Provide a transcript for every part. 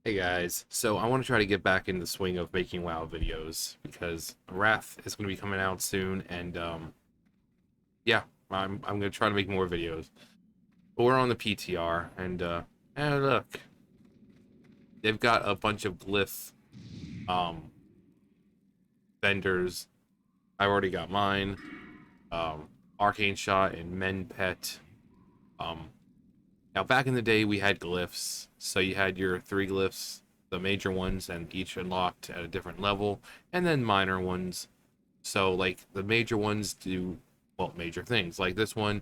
Hey guys, so I want to try to get back in the swing of making WoW videos because Wrath is going to be coming out soon, and yeah, I'm going to try to make more videos. But we're on the PTR, and look, they've got a bunch of glyph um vendors. I already got mine. Arcane Shot and Men Pet. Um, Now back in the day we had glyphs, so you had your three glyphs, the major ones, and each unlocked at a different level, and then minor ones. So like the major ones do well major things. Like this one,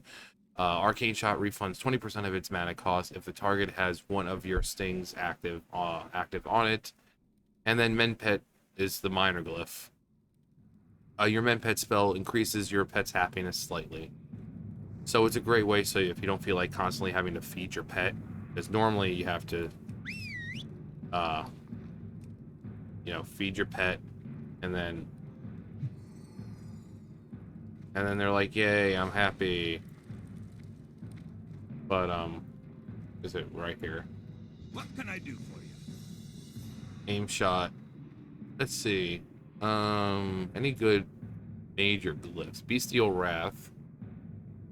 Arcane Shot refunds 20% of its mana cost if the target has one of your stings active on it. And then Men Pet is the minor glyph. Your Men Pet spell increases your pet's happiness slightly. So it's a great way so if you don't feel like constantly having to feed your pet, because normally you have to, uh, feed your pet, and then they're like, "Yay, I'm happy." But is it right here? What can I do for you? Aim shot. Let's see. Any good major glyphs? Bestial Wrath.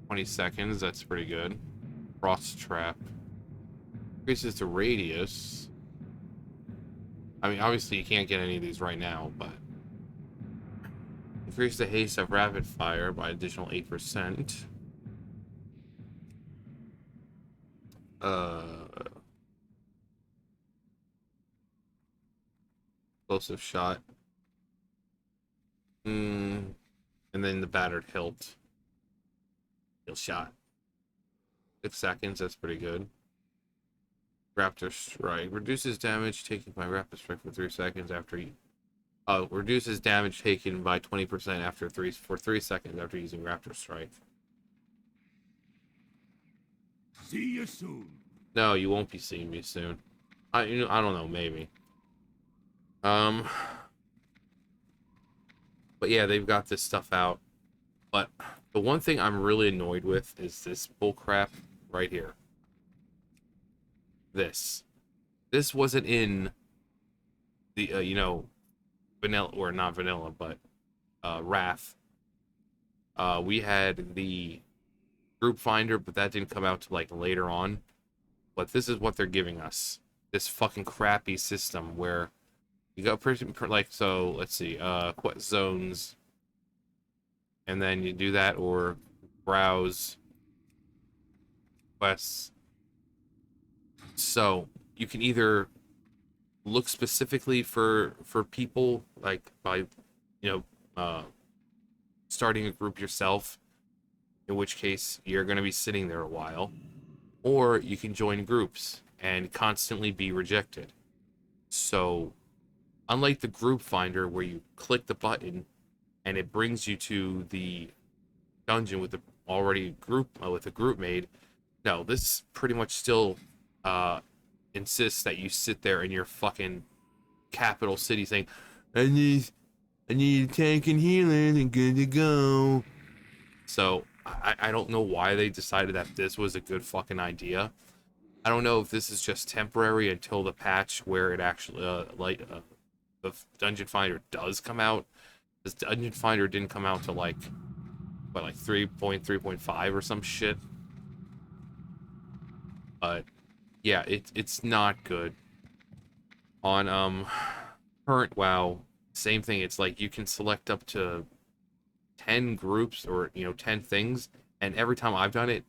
20 seconds. That's pretty good. Frost Trap. Increases the radius. I mean, obviously you can't get any of these right now, but increase the haste of rapid fire by additional 8%. Uh, Explosive shot. And then the battered hilt. Heal shot. 6 seconds, that's pretty good. Raptor Strike. Reduces damage taken by Raptor Strike for 3 seconds after you. Oh, reduces damage taken by 20% after 3 seconds after using Raptor Strike. See you soon. No, you won't be seeing me soon. I don't know, maybe. Um, but yeah, they've got this stuff out. But the one thing I'm really annoyed with is this bullcrap right here. This wasn't in the vanilla, or not vanilla, but Wrath. We had the group finder, but that didn't come out till like later on. But this is what they're giving us. This fucking crappy system where you got like, so let's see, quit zones, and then you do that, or browse quests. So you can either look specifically for people, like by starting a group yourself, in which case you're going to be sitting there a while, or you can join groups and constantly be rejected. So unlike the group finder where you click the button and it brings you to the dungeon with the already group with a group made, no, this pretty much still uh insists that you sit there in your fucking capital city saying, I need a tank and healing and good to go. So I don't know why they decided that this was a good fucking idea. I don't know if this is just temporary until the patch where it actually the Dungeon Finder does come out. This Dungeon Finder didn't come out to like 3.3.5 or some shit. But yeah, it's not good. On current WoW, same thing. It's like you can select up to 10 groups, or 10 things, and every time I've done it,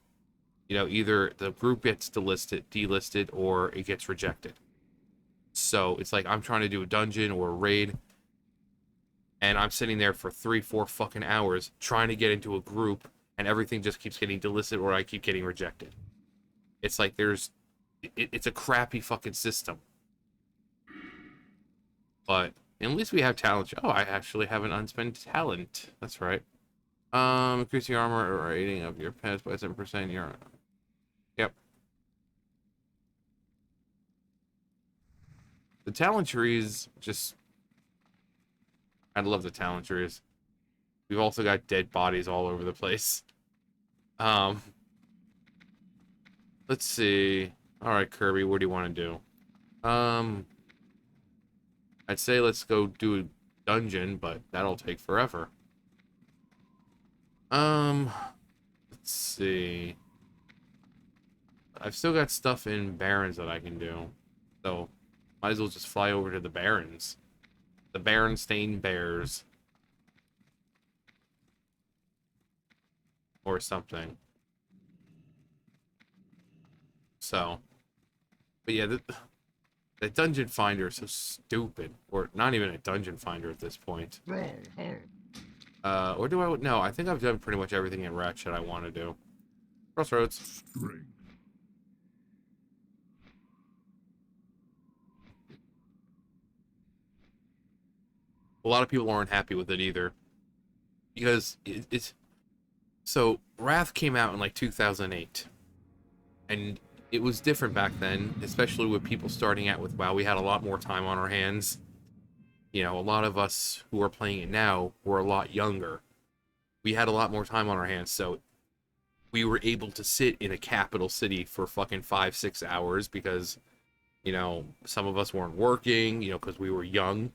either the group gets delisted, or it gets rejected. So it's like I'm trying to do a dungeon or a raid, and I'm sitting there for 3-4 fucking hours trying to get into a group, and everything just keeps getting delisted, or I keep getting rejected. It's like it's a crappy fucking system. But at least we have talent. Oh, I actually have an unspent talent. That's right. Increase the armor rating of your pets by 7%. Yep. The talent trees just, I love the talent trees. We've also got dead bodies all over the place. Um, let's see. All right, Kirby, what do you want to do? I'd say let's go do a dungeon, but that'll take forever. Let's see. I've still got stuff in Barrens that I can do. So, might as well just fly over to the Barrens. The Berenstain Bears. Or something. So. But yeah, the dungeon finder is so stupid. Or not even a dungeon finder at this point. Or do I... No, I think I've done pretty much everything in Ratchet I want to do. Crossroads. A lot of people aren't happy with it either. Because it's... So, Wrath came out in like 2008. And it was different back then, especially with people starting out with WoW. We had a lot more time on our hands. You know, a lot of us who are playing it now were a lot younger. We had a lot more time on our hands, so we were able to sit in a capital city for fucking 5-6 hours because, you know, some of us weren't working, you know, because we were young.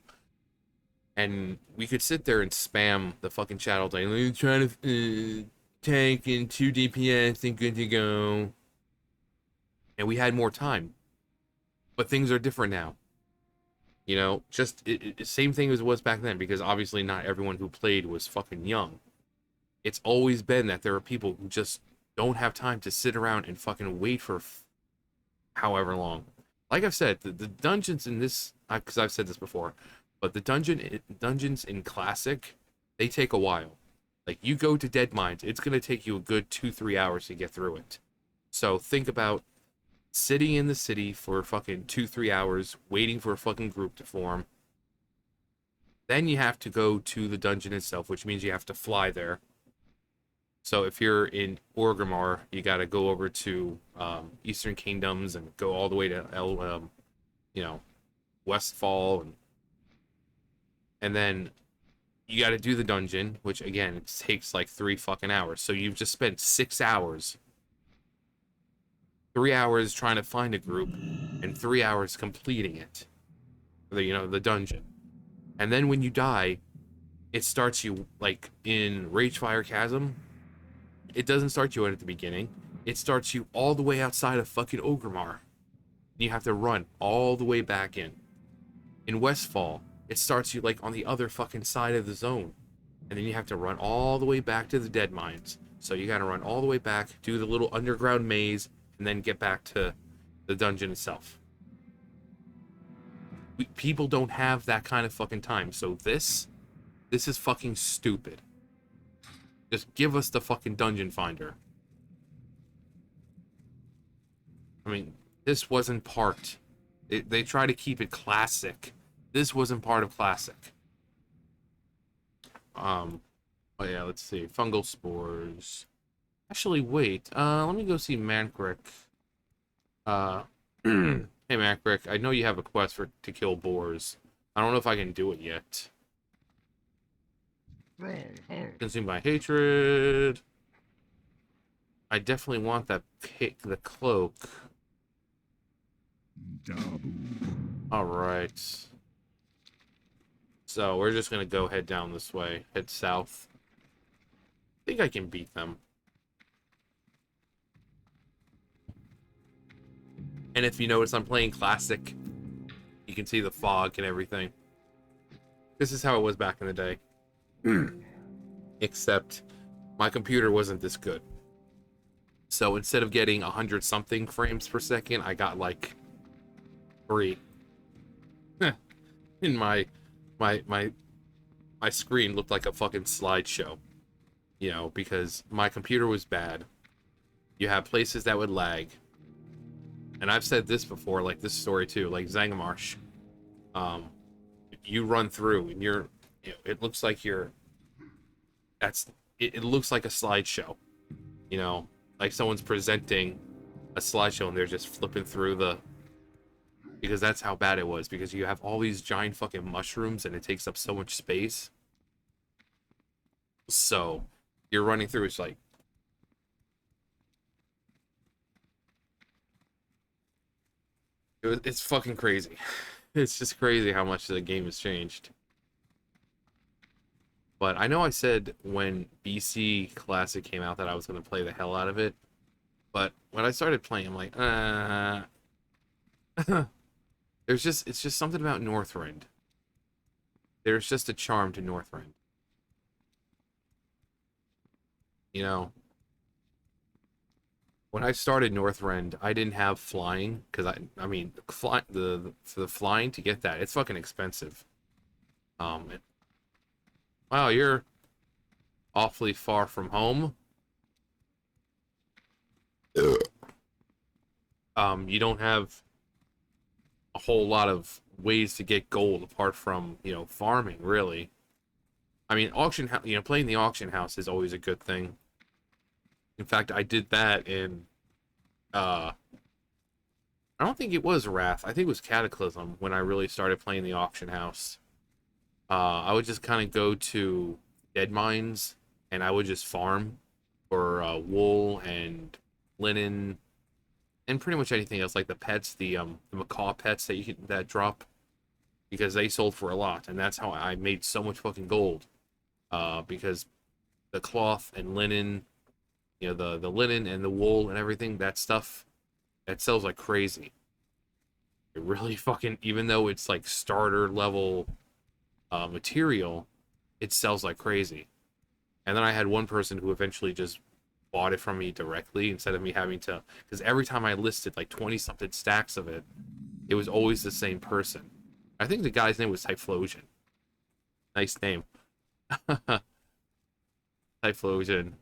And we could sit there and spam the fucking chat all day. Like, trying to tank in 2 DPS and good to go. And we had more time. But things are different now. You know, just same thing as it was back then, because obviously not everyone who played was fucking young. It's always been that there are people who just don't have time to sit around and fucking wait for however long. Like I've said, the dungeons in this, because I've said this before, but the dungeons in Classic, they take a while. Like, you go to Dead Mines, it's going to take you a good 2-3 hours to get through it. So think about sitting in the city for fucking 2-3 hours, waiting for a fucking group to form. Then you have to go to the dungeon itself, which means you have to fly there. So if you're in Orgrimmar, you got to go over to Eastern Kingdoms and go all the way to you know, Westfall, and then you got to do the dungeon, which again it takes like 3 fucking hours. So you've just spent 6 hours, 3 hours trying to find a group, and 3 hours completing it. The dungeon. And then when you die, it starts you like in Ragefire Chasm. It doesn't start you at the beginning. It starts you all the way outside of fucking Orgrimmar. You have to run all the way back in. In Westfall, it starts you like on the other fucking side of the zone. And then you have to run all the way back to the Dead Mines. So you gotta run all the way back, do the little underground maze, and then get back to the dungeon itself. People don't have that kind of fucking time. So this is fucking stupid. Just give us the fucking dungeon finder. I mean, this wasn't part. They try to keep it classic. This wasn't part of classic. Oh yeah, let's see. Fungal spores. Actually, wait. Let me go see Mankrik. Hey Mankrik, I know you have a quest to kill boars. I don't know if I can do it yet. Consumed by hatred. I definitely want the cloak. Alright. So, we're just gonna go head down this way. Head south. I think I can beat them. And if you notice, I'm playing Classic. You can see the fog and everything. This is how it was back in the day. Except my computer wasn't this good. So instead of getting 100 something frames per second, I got like 3. In my screen looked like a fucking slideshow. You know, because my computer was bad. You have places that would lag. And I've said this before, like this story too, like Zangamarsh. You run through and it looks like it looks like a slideshow. You know, like someone's presenting a slideshow and they're just flipping through because that's how bad it was, because you have all these giant fucking mushrooms and it takes up so much space. So you're running through, it's like it's fucking crazy. It's just crazy how much the game has changed. But I know I said when BC Classic came out that I was going to play the hell out of it. But when I started playing, I'm like, it's just something about Northrend. There's just a charm to Northrend. You know, when I started Northrend, I didn't have flying because I mean, for the flying to get that, it's fucking expensive. It, wow, you're awfully far from home. You don't have a whole lot of ways to get gold apart from, you know, farming, really. I mean, playing the auction house is always a good thing. In fact, I did that in, I don't think it was Wrath. I think it was Cataclysm when I really started playing the auction house. I would just kind of go to dead mines and I would just farm for wool and linen and pretty much anything else, like the pets, the macaw pets that drop, because they sold for a lot, and that's how I made so much fucking gold. Because the cloth and linen, you know, the linen and the wool and everything, that stuff, that sells like crazy. It really fucking, even though it's like starter level material, it sells like crazy. And then I had one person who eventually just bought it from me directly instead of me having to, because every time I listed like 20 something stacks of it, it was always the same person. I think the guy's name was Typhlosion. Nice name. Typhlosion,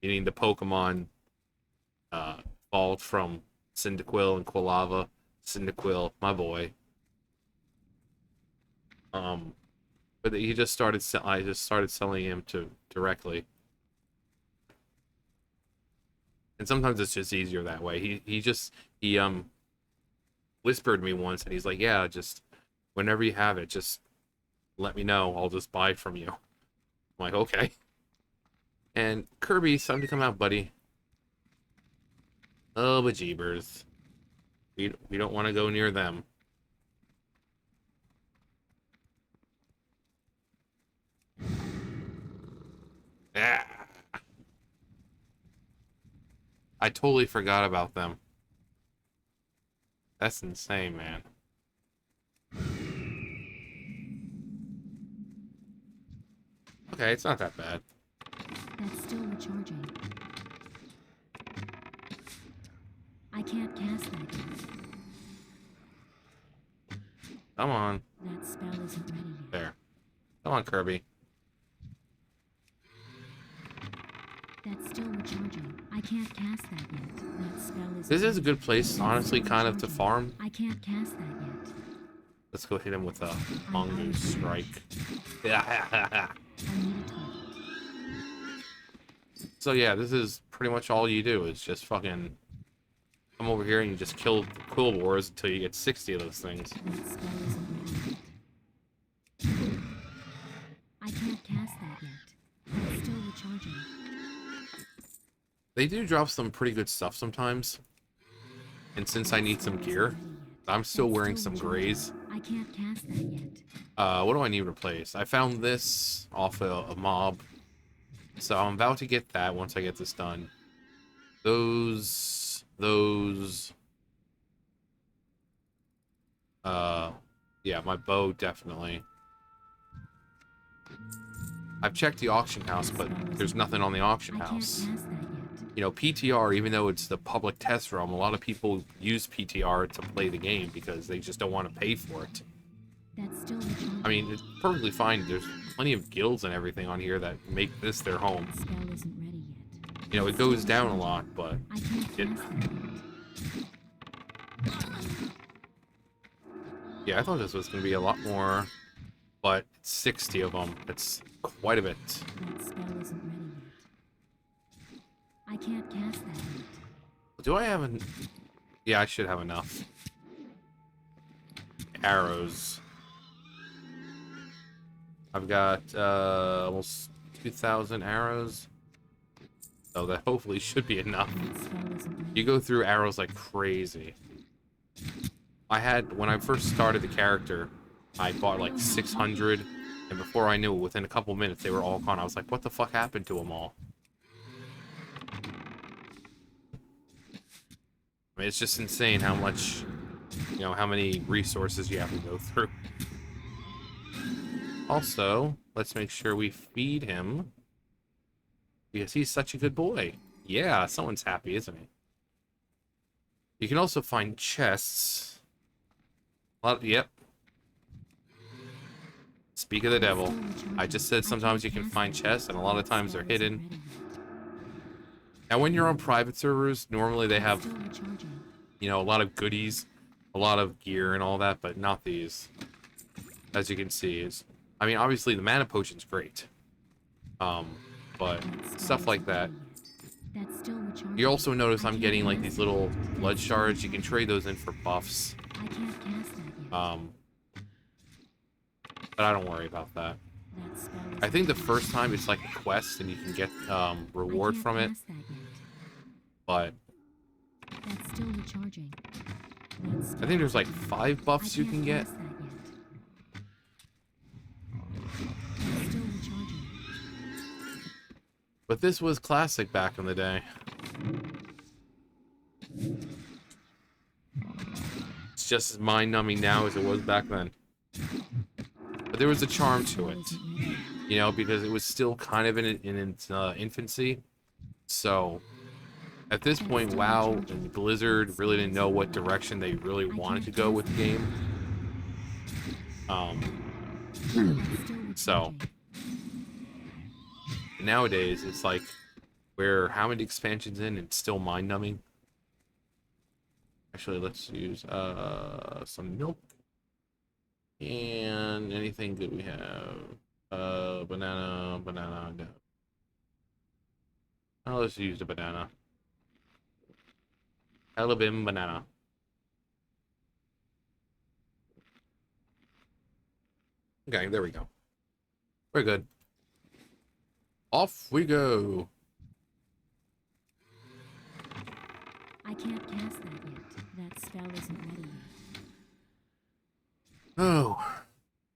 meaning the Pokemon evolved from Cyndaquil and Quilava. Cyndaquil, my boy. But he just started. I just started selling him to directly, and sometimes it's just easier that way. He whispered me once, and he's like, "Yeah, just whenever you have it, just let me know. I'll just buy it from you." I'm like, "Okay." And Kirby, it's time to come out, buddy. Oh, bejeebers. We don't want to go near them. Ah, I totally forgot about them. That's insane, man. Okay, it's not that bad. That's still recharging. I can't cast that yet. Come on. That spell isn't ready yet. There. Come on, Kirby. That's still recharging. I can't cast that yet. That spell is. This is a good place, honestly, kind of to farm. I can't cast that yet. Let's go hit him with a mongoose strike. Yeah. I need a target. So yeah, this is pretty much all you do is just fucking come over here and you just kill the Quilboars until you get 60 of those things. That spell isn't ready yet. I can't cast that yet. It's still recharging. They do drop some pretty good stuff sometimes. And since I need some gear, I'm still wearing some grays. I can't cast that yet. What do I need to replace? I found this off a mob. So I'm about to get that once I get this done. Those, yeah, my bow, definitely. I've checked the auction house, but there's nothing on the auction house. I can't cast that yet. You know, PTR, even though it's the public test realm, a lot of people use PTR to play the game because they just don't want to pay for it. That's still recharging. I mean, it's perfectly fine. There's plenty of guilds and everything on here that make this their home. That spell isn't ready yet. You know, it goes down a lot, but I can't it, cast that yet. yeah, I thought this was going to be a lot more, but it's 60 of them. That's quite a bit. That spell isn't ready yet. I can't cast that yet. Do I have an... Yeah, I should have enough. Arrows. I've got almost 2,000 arrows. So that hopefully should be enough. That spell isn't ready. You go through arrows like crazy. I had, when I first started the character, I bought like 600, and before I knew it, within a couple minutes, they were all gone. I was like, what the fuck happened to them all? I mean, it's just insane how much, you know, how many resources you have to go through. Also, let's make sure we feed him, because he's such a good boy. Yeah, someone's happy, isn't he? You can also find chests. Yep. Speak of the devil. I just said sometimes you can find chests, and a lot of times they're hidden. Now, when you're on private servers, normally they have, you know, a lot of goodies, a lot of gear and all that, but not these. As you can see, I mean, obviously the mana potion's great. But stuff like that. You also notice I'm getting like these little blood shards. You can trade those in for buffs. But I don't worry about that. I think the first time it's like a quest and you can get reward from it. But I think there's like 5 buffs you can get. But this was classic back in the day. It's just as mind-numbing now as it was back then. But there was a charm to it, you know, because it was still kind of in its infancy. So, at this point, WoW and Blizzard really didn't know what direction they really wanted to go with the game. So, nowadays, it's like, we're how many expansions in and still mind-numbing? Actually, let's use some milk. And anything good we have? Banana, no. Oh, let's use the banana. Alabim banana. Okay, there we go. We're good. Off we go. I can't cast that yet. That spell isn't ready yet. Oh,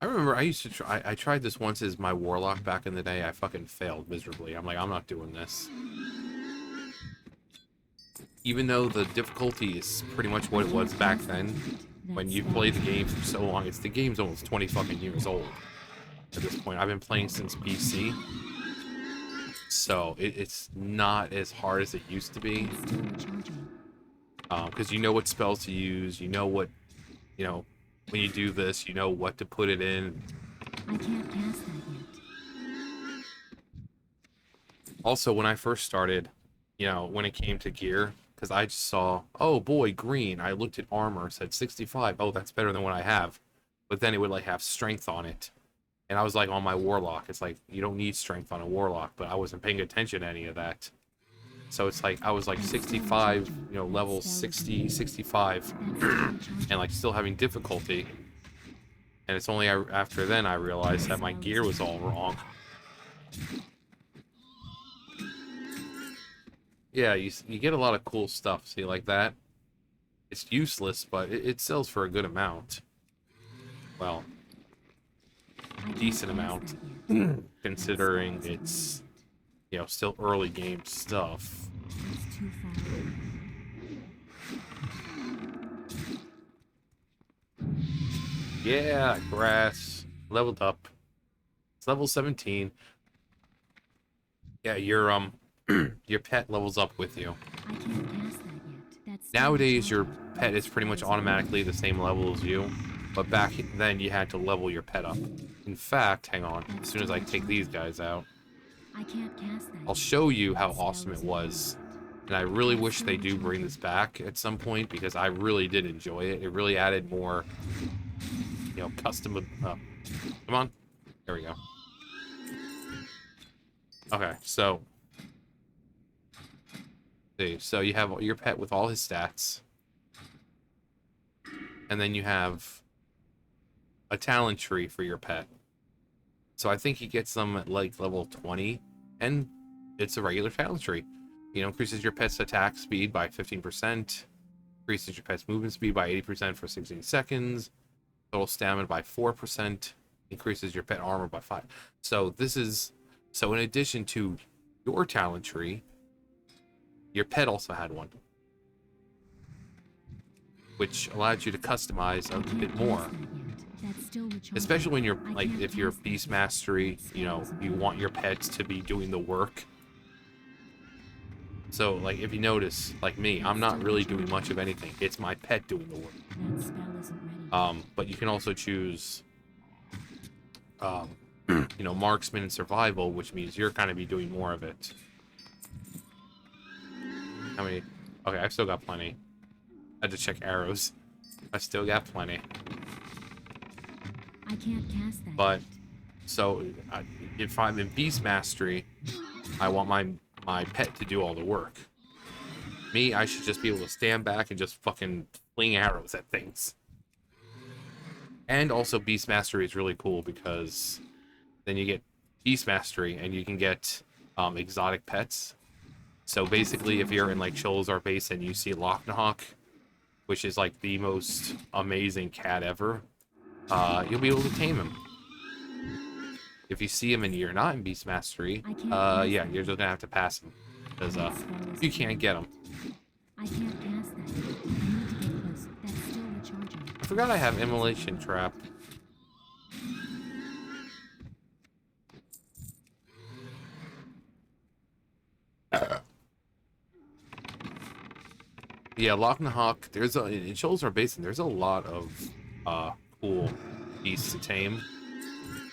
I remember I used to try. I tried this once as my warlock back in the day. I fucking failed miserably. I'm like, I'm not doing this. Even though the difficulty is pretty much what it was back then, when you played the game for so long, the game's almost 20 fucking years old at this point. I've been playing since PC, so it's not as hard as it used to be. Because you know what spells to use, you know what, you know. When you do this, you know what to put it in. I can't cast that yet. Also, when I first started, you know, when it came to gear, because I just saw, oh boy, green. I looked at armor, said 65. Oh, that's better than what I have. But then it would like have strength on it. And I was like on my warlock. It's like, you don't need strength on a warlock, but I wasn't paying attention to any of that. So it's like, I was like 65, you know, level 60, 65, and like still having difficulty. And it's only after then I realized that my gear was all wrong. Yeah, you get a lot of cool stuff, see, like that. It's useless, but it sells for a good amount. Well, decent amount, considering it's, you know, still early game stuff. Yeah, grass. Leveled up. It's level 17. Yeah, your your pet levels up with you. Nowadays, your pet is pretty much automatically the same level as you, but back then you had to level your pet up. In fact, hang on, as soon as I take these guys out, I'll show you how awesome it was. And I really wish they do bring this back at some point, because I really did enjoy it. It really added more, you know, custom... come on. There we go. Okay, so... see, so you have your pet with all his stats. And then you have a talent tree for your pet. So I think he gets them at like level 20, and it's a regular talent tree. You know, increases your pet's attack speed by 15%, Increases your pet's movement speed by 80% for 16 seconds. Total stamina by 4%. Increases your pet armor by 5. So this is... So in addition to your talent tree, your pet also had one, which allowed you to customize a bit more. Especially when you're, like, if you're Beast Mastery, you know, you want your pets to be doing the work. So, like, if you notice, like me, I'm not really doing much of anything. It's my pet doing the work. But you can also choose, you know, marksman and survival, which means you're kind of be doing more of it. How many? Okay, I've still got plenty. I had to check arrows. I still got plenty. I can't cast that. But so if I'm in Beast Mastery, I want my pet to do all the work. Me, I should just be able to stand back and just fucking fling arrows at things. And also Beast Mastery is really cool because then you get Beast Mastery and you can get exotic pets. So basically, if you're in like Sholazar base and you see Locknahawk, which is like the most amazing cat ever, you'll be able to tame him. If you see him and you're not in Beast Mastery, yeah, you're just gonna have to pass him because you can't get him. I can't cast that. I need to get close. That's still recharging. I forgot I have Immolation Trap. Yeah, Locknahawk, there's a in Sholazar Basin, there's a lot of cool beasts to tame.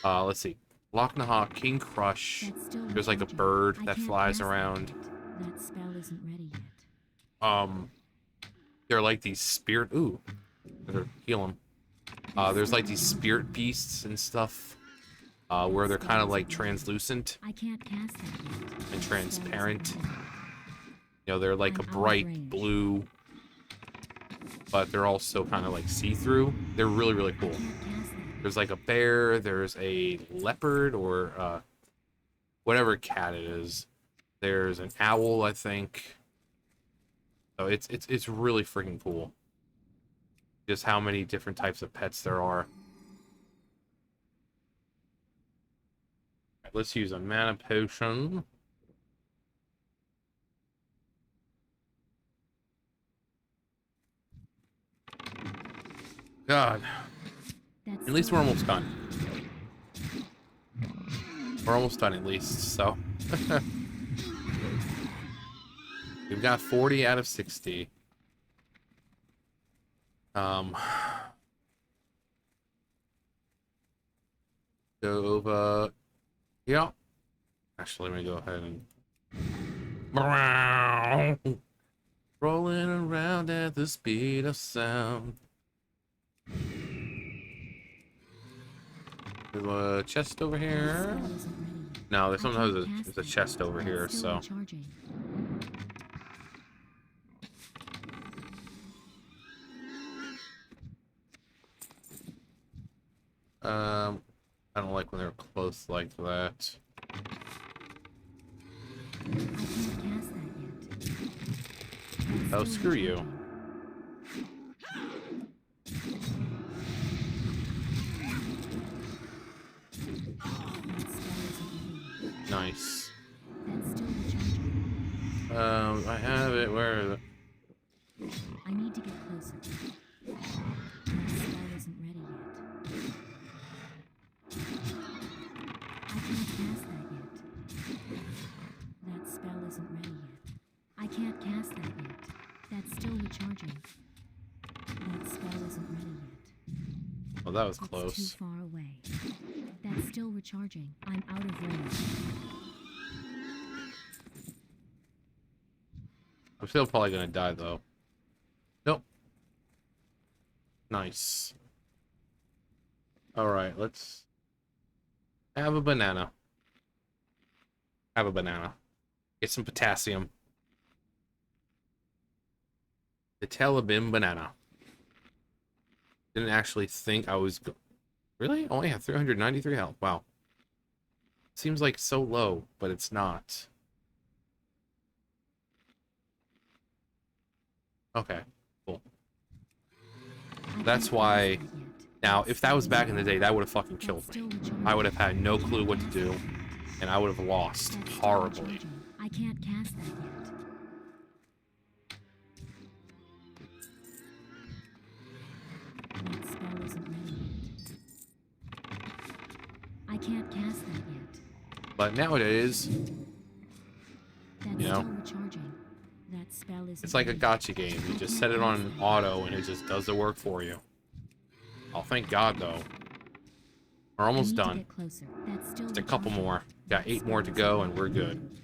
Let's see. Locknahawk, King Crush. There's like a bird that flies around. That spell isn't ready yet. They're like these spirit. Ooh, better heal them. There's like these spirit beasts and stuff, where they're kind of like translucent I can't cast that yet. and transparent. You know, they're like a bright blue, but they're also kind of like see-through. They're really, really cool. There's like a bear. There's a leopard or whatever cat it is. There's an owl, I think. So it's really freaking cool. Just how many different types of pets there are. Right, let's use a mana potion. God. At least we're almost done. We're almost done at least, so. We've got 40 out of 60. Go over. Yeah. Actually, let me go ahead and. Rolling around at the speed of sound. There's a chest over here. No, there's sometimes there's a chest over here, so. I don't like when they're close like that. Oh, screw you. Nice. I have it. Where is it? I need to get closer. That spell isn't ready yet. I can't cast that yet. That spell isn't ready yet. I can't cast that yet. That's still recharging. That spell isn't ready yet. Oh, that was It's close. too far away. That's still recharging. I'm out of range. I'm still probably gonna die though. Nope. Nice. Alright, let's have a banana. Have a banana. Get some potassium. The Telebim banana. Didn't actually think I was really? Only have 393 health. Wow. Seems like so low, but it's not. Okay, cool. That's why. Now, if that was back in the day, that would have fucking killed me. I would have had no clue what to do, and I would have lost horribly. I can't cast that yet. That spell isn't ready yet. I can't cast that yet. But nowadays, That's you know, still recharging. That spell isn't it's like a ready. gotcha game. You just set it on auto, and it just does the work for you. Oh, thank God, though. We're I almost need to done. get closer. That's still Just a couple recharging. more. Got 8 more to go, and we're good.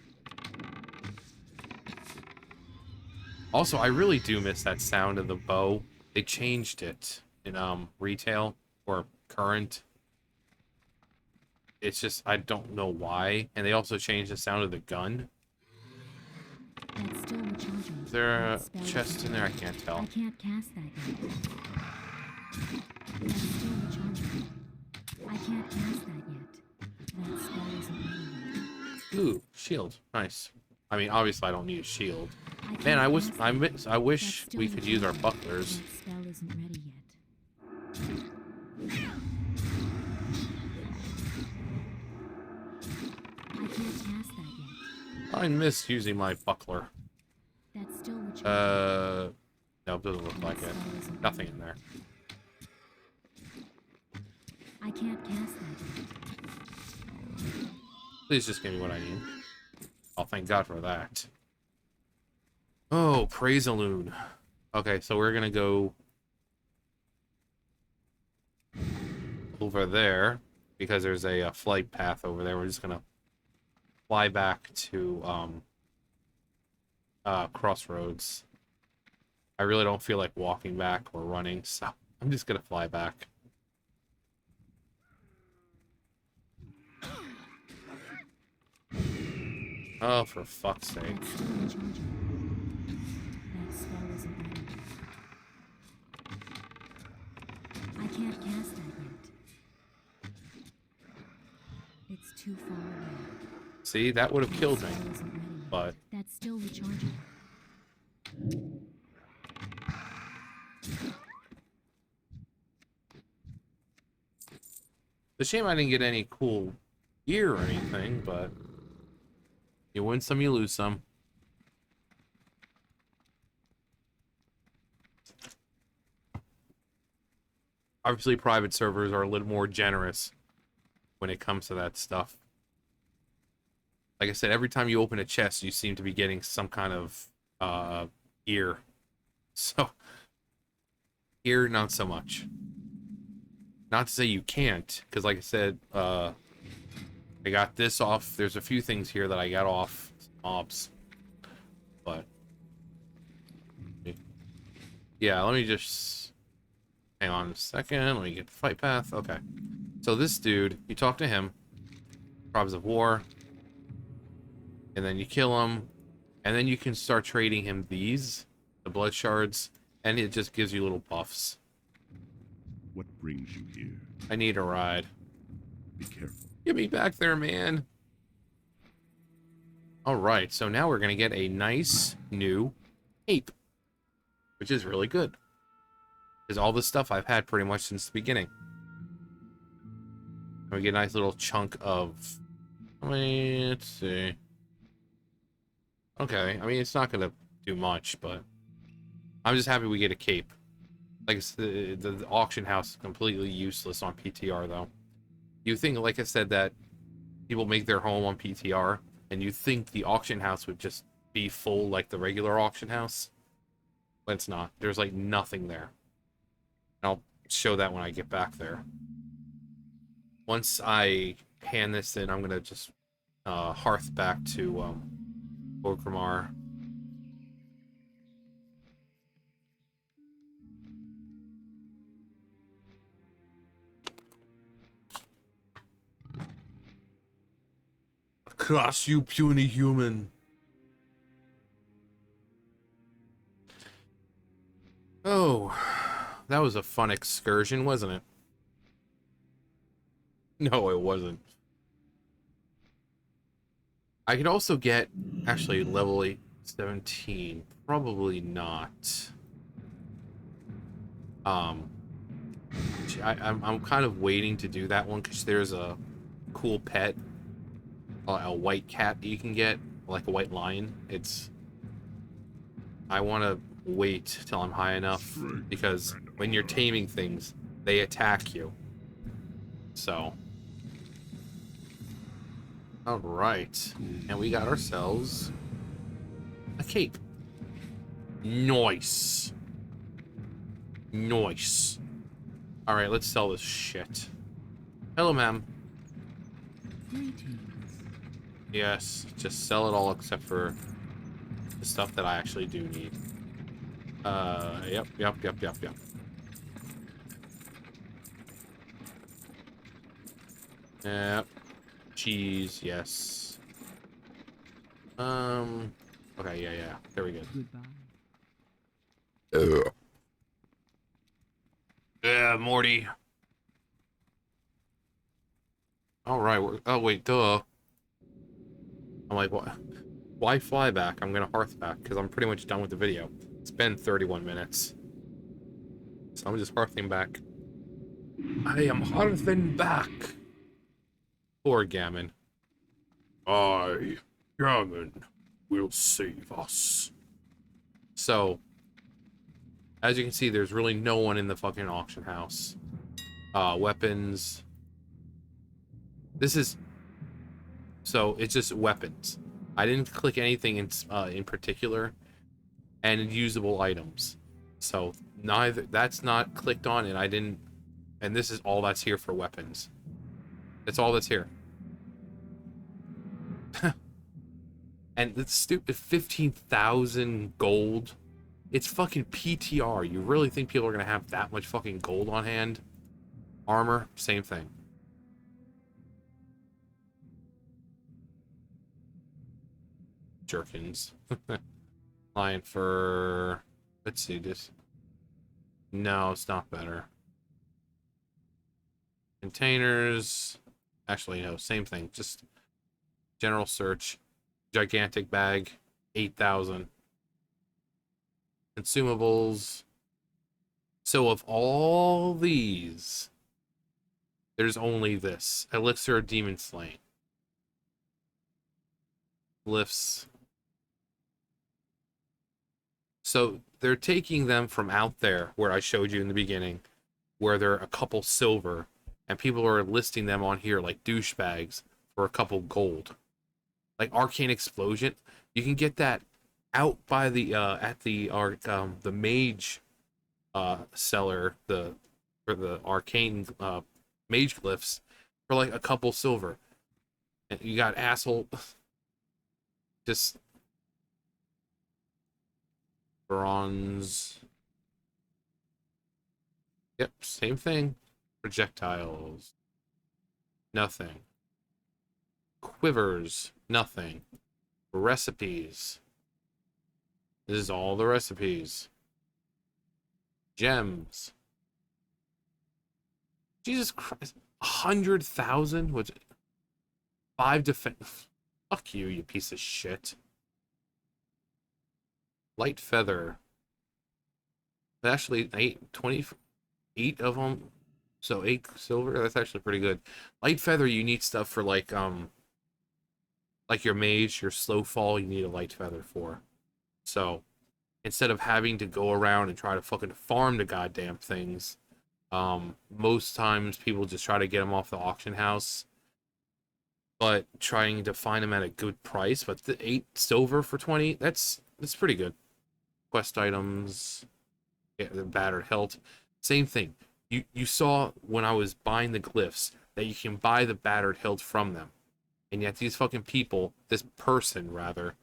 Also, I really do miss that sound of the bow. They changed it in retail or current. It's just, I don't know why. And they also changed the sound of the gun. That's still recharging. Is there a That spell chest isn't in there? I ready. can't tell. I can't cast that yet. That's still recharging. I can't cast that yet. That spell isn't ready yet. Ooh, shield. Nice. I mean, obviously I don't need a shield. I Man, can't I cast that yet. I wish That's still we could use our recharging. bucklers. That spell isn't ready yet. I can't cast that yet. I miss using my buckler. That's still recharging. No, it doesn't look like it. Nothing in there. I can't cast that yet. Please just give me what I need. Oh, thank God for that. Oh, praise a loon. Okay, so we're gonna go over there because there's a flight path over there. We're just gonna fly back to Crossroads. I really don't feel like walking back or running, so I'm just gonna fly back. Oh, for fuck's sake. That's still recharging. That spell isn't ready. I can't cast that yet. It's too far away. See, that would have killed me, Spell isn't ready yet. but That's still recharging. it's a shame I didn't get any cool gear or anything, but you win some, you lose some. Obviously, private servers are a little more generous when it comes to that stuff. Like I said, every time you open a chest, you seem to be getting some kind of gear. So, here, not so much. Not to say you can't, because like I said, I got this off. There's a few things here that I got off mobs. But, yeah, let me just hang on a second. Let me get the fight path. Okay. So this dude, you talk to him. Tribes of War. And then you kill him. And then you can start trading him these, the blood shards. And it just gives you little buffs. What brings you here? I need a ride. Be careful. Get me back there, man. Alright, so now we're going to get a nice new ape. Which is really good. Because all this stuff I've had pretty much since the beginning. And we get a nice little chunk of... I mean, let's see. Okay, I mean, it's not going to do much, but... I'm just happy we get a cape. Like, the auction house is completely useless on PTR, though. You think, like I said, that people make their home on PTR, and you think the auction house would just be full like the regular auction house? But it's not. There's, like, nothing there. And I'll show that when I get back there. Once I hand this in, I'm going to just hearth back to Orgrimmar. Curse you, puny human. Oh, that was a fun excursion, wasn't it? No, it wasn't. I could also get, actually, level 17. Probably not. I'm kind of waiting to do that one because there's a cool pet, a white cat that you can get, like a white lion. I want to wait till I'm high enough because when you're taming things, they attack you. So, all right, and we got ourselves a cape. Nice. Nice. All right, let's sell this shit. Hello, ma'am. Yes, just sell it all except for the stuff that I actually do need. Yep. Yep. Cheese, yes. Okay, yeah. There we go. Goodbye. Yeah, Morty. All right. Oh wait, duh. I'm like, what? Why fly back? I'm gonna hearth back because I'm pretty much done with the video. It's been 31 minutes, so I'm just hearthing back. I am hearthing back. Poor Gammon. Gammon will save us. So, as you can see, there's really no one in the fucking auction house. Weapons. So it's just weapons. I didn't click anything in particular, and usable items. So that's not clicked on, and I didn't. And this is all that's here for weapons. That's all that's here. And it's stupid 15,000 gold. It's fucking PTR. You really think people are gonna have that much fucking gold on hand? Armor, same thing. Jerkins. Lion fur. Let's see this. No, it's not better. Containers. Actually, no, same thing. Just general search. Gigantic bag. 8,000. Consumables. So of all these, there's only this. Elixir of Demon Slaying. Glyphs. So they're taking them from out there, where I showed you in the beginning, where they're a couple silver, and people are listing them on here like douchebags for a couple gold. Like Arcane Explosion, you can get that out by the the mage seller, for the arcane mage glyphs, for like a couple silver. And you got asshole just bronze. Yep, same thing. Projectiles. Nothing. Quivers. Nothing. Recipes. This is all the recipes. Gems. Jesus Christ. 100,000? Which 5 defense. Fuck you, you piece of shit. Light feather. Actually, 28 of them. So 8 silver. That's actually pretty good. Light feather, you need stuff for like your mage, your slow fall, you need a light feather for. So instead of having to go around and try to fucking farm the goddamn things, most times people just try to get them off the auction house, but trying to find them at a good price. But the 8 silver for 20, that's pretty good. Quest items, yeah, the battered hilt, same thing. You saw when I was buying the glyphs that you can buy the battered hilt from them, and yet these fucking people, this person rather,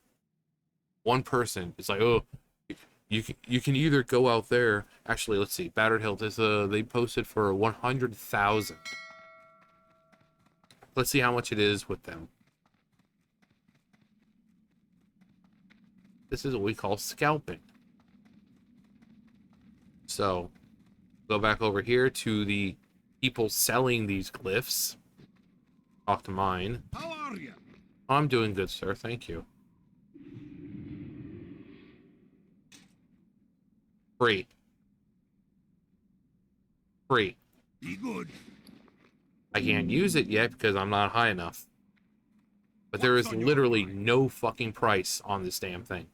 one person, it's like, oh, you can either go out there. Actually, let's see, battered hilt is they posted for 100,000. Let's see how much it is with them. This is what we call scalping. So go back over here to the people selling these glyphs. Talk to mine. How are you? I'm doing good, sir. Thank you. Free. Free. Be good. I can't use it yet because I'm not high enough. But there is literally no fucking price on this damn thing.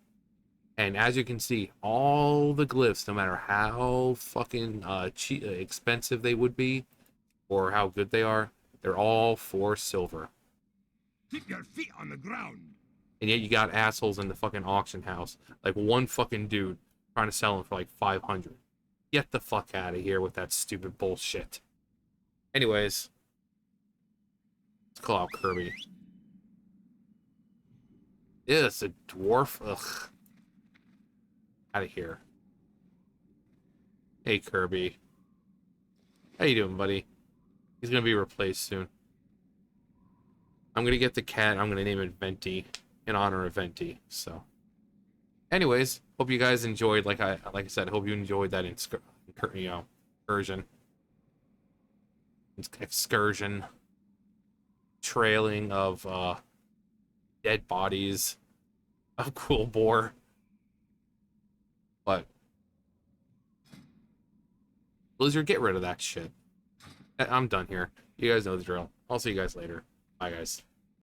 And as you can see, all the glyphs, no matter how fucking cheap, expensive they would be, or how good they are, they're all for silver. Keep your feet on the ground. And yet you got assholes in the fucking auction house. Like one fucking dude trying to sell them for like 500. Get the fuck out of here with that stupid bullshit. Anyways, let's call out Kirby. Yeah, it's a dwarf. Ugh. Out of here. Hey, Kirby. How you doing, buddy? He's gonna be replaced soon. I'm gonna get the cat. I'm gonna name it Venti in honor of Venti. So, anyways, hope you guys enjoyed. Like I said, hope you enjoyed that excursion, trailing of dead bodies of Quilboar. But Blizzard, get rid of that shit. I'm done here. You guys know the drill. I'll see you guys later. Bye, guys.